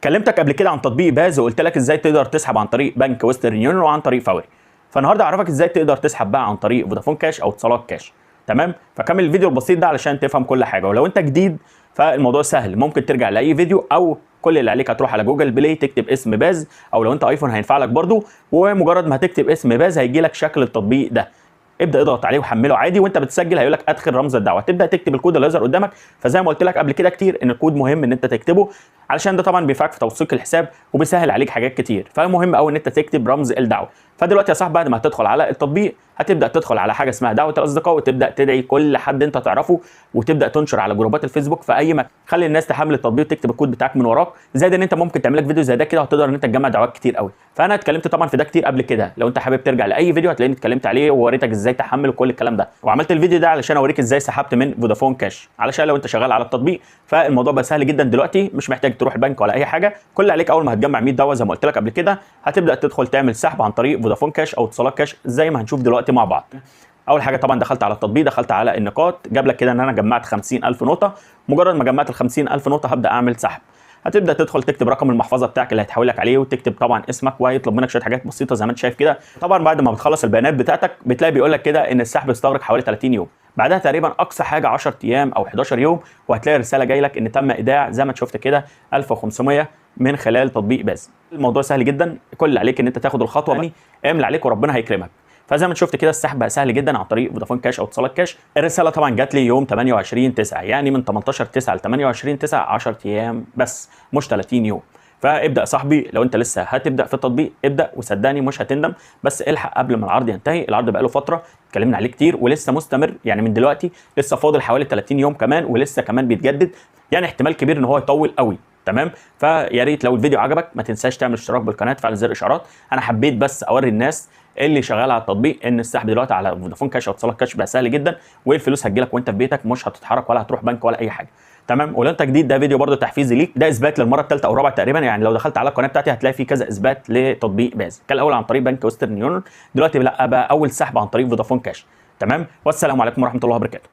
كلمتك قبل كده عن تطبيق باز وقلت لك ازاي تقدر تسحب عن طريق بنك ويسترن يونيون وعن طريق فوري. فالنهارده اعرفك ازاي تقدر تسحب بقى عن طريق فودافون كاش او اتصالات كاش. تمام؟ فكمل الفيديو البسيط ده علشان تفهم كل حاجه، ولو انت جديد فالموضوع سهل، ممكن ترجع لاي فيديو او كل اللي عليك هتروح على جوجل بلاي تكتب اسم باز، او لو انت ايفون هينفع لك برده، ومجرد ما هتكتب اسم باز هيجي لك شكل التطبيق ده. ابدا اضغط عليه وحمله عادي، وانت بتسجل هيقول لك ادخل رمز الدعوه، تبدا تكتب الكود اللي هيظهر قدامك. فزي ما قلت لك قبل كده كتير ان الكود مهم ان انت تكتبه، علشان ده طبعا بينفعك في توثيق الحساب وبيسهل عليك حاجات كتير، فمهم قوي ان انت تكتب رمز الدعوه. فدلوقتي يا صاحبي بعد ما هتدخل على التطبيق هتبدا تدخل على حاجه اسمها دعوه الاصدقاء، وتبدا تدعي كل حد انت تعرفه، وتبدا تنشر على جروبات الفيسبوك في اي مكان. خلي الناس تحمل التطبيق وتكتب الكود بتاعك من وراك، زائد ان انت ممكن تعمل لك فيديو زي ده كده وتقدر ان انت تجمع دعوات كتير قوي. فانا اتكلمت طبعا في ده كتير قبل كده، لو انت حابب ترجع لاي فيديو هتلاقيني اتكلمت عليه ووريتك ازاي تحمل وكل الكلام ده. وعملت الفيديو ده علشان اوريك ازاي سحبت من فودافون كاش، علشان لو انت شغال على التطبيق فالموضوع بقى سهل جدا دلوقتي، مش محتاج تروح البنك ولا اي حاجه. كل اللي عليك اول ما هتجمع 100 دعوه زي ما قلت لك قبل كده هتبدا تدخل تعمل سحب عن طريق فودافون كاش او اتصالات كاش زي ما هنشوف دلوقتي مع بعض. اول حاجه طبعا دخلت على التطبيق، دخلت على النقاط، جاب لك كده ان انا جمعت 50000 نقطه. مجرد ما جمعت ال 50000 نقطه هبدا اعمل سحب. هتبدا تدخل تكتب رقم المحفظه بتاعك اللي هيتحول لك عليه، وتكتب طبعا اسمك، وهيطلب منك شويه حاجات بسيطه زي ما انت شايف كده. طبعا بعد ما بتخلص البيانات بتاعتك بتلاقي بيقول لك كده ان السحب بيستغرق حوالي 30 يوم، بعدها تقريبا اقصى حاجه 10 ايام او 11 يوم، وهتلاقي رساله جاي لك ان تم ايداع زي ما انت شفت كده 1500 من خلال تطبيق باز. الموضوع سهل جدا، كل اللي عليك ان انت تاخد الخطوه دي، اعمل عليك وربنا هيكرمك. فزي ما انت شفت كده السحب بقى سهل جدا عن طريق فودافون كاش او اتصالات كاش. الرساله طبعا جات لي يوم 28/9، يعني من 18/9 ل 28/9 10 ايام بس، مش 30 يوم. فابدا يا صاحبي، لو انت لسه هتبدا في التطبيق ابدا وصدقني مش هتندم، بس الحق قبل ما العرض ينتهي. العرض بقاله فتره اتكلمنا عليه كتير ولسه مستمر، يعني من دلوقتي لسه فاضل حوالي 30 يوم كمان، ولسه كمان بيتجدد، يعني احتمال كبير ان هو يطول قوي. تمام؟ فيا ريت لو الفيديو عجبك ما تنساش تعمل اشتراك بالقناه، تفعل زر الاشعارات. انا حبيت بس اوري الناس اللي شغال على التطبيق ان السحب دلوقتي على فودافون كاش او اتصالات كاش بقى سهل جدا، والفلوس هتجيلك وانت في بيتك، مش هتتحرك ولا هتروح بنك ولا اي حاجه. تمام؟ ولو انت جديد ده فيديو برده تحفيزي ليك، ده اثبات للمره الثالثه او الرابعه تقريبا، يعني لو دخلت على القناه بتاعتي هتلاقي في كذا اثبات لتطبيق باز. كان الاول عن طريق بنك ويسترن يونيون، دلوقتي لا بقى اول سحب عن طريق فودافون كاش. تمام؟ والسلام عليكم ورحمه الله وبركاته.